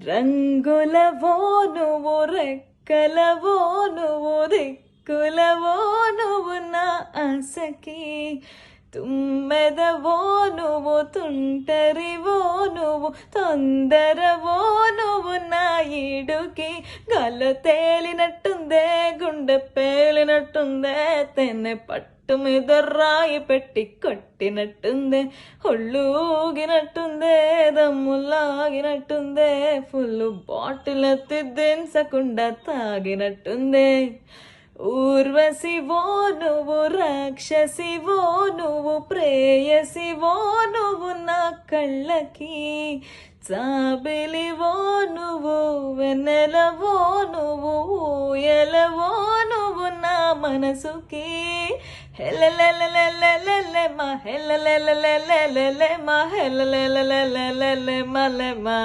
రంగులవో నువ్వు రెక్కలవో నువ్వు దిక్కులవో నువ్వు నా ఆశకి తుమ్మెదవో నువ్వు తుంటరివో నువ్వు తొందరవో నువ్వు నా ఈడుకి గాల్లో తేలినట్టుందే గుండె పేలినట్టుందే తెన్నె పట్టు మీద రాయి పెట్టి కొట్టినట్టుందే ఒళ్ళూగినట్టుందే దమ్ములాగినట్టుందే ఫుల్ బాటిల్ ఎత్తి దించకుండా తాగినట్టుందే ఊర్వశివో నువ్వు రాక్షసివో నువ్వు ప్రేయసివో నువ్వు నా కళ్ళకి చాబిలివో నువ్వు వెన్నెలవో నువ్వు ఊయలవో నువ్వు నా మనసుకి హెలెలెలెలెలెలె మా హెలెలెలెలెలెలె మా హెలెలెలెలెలెలె మా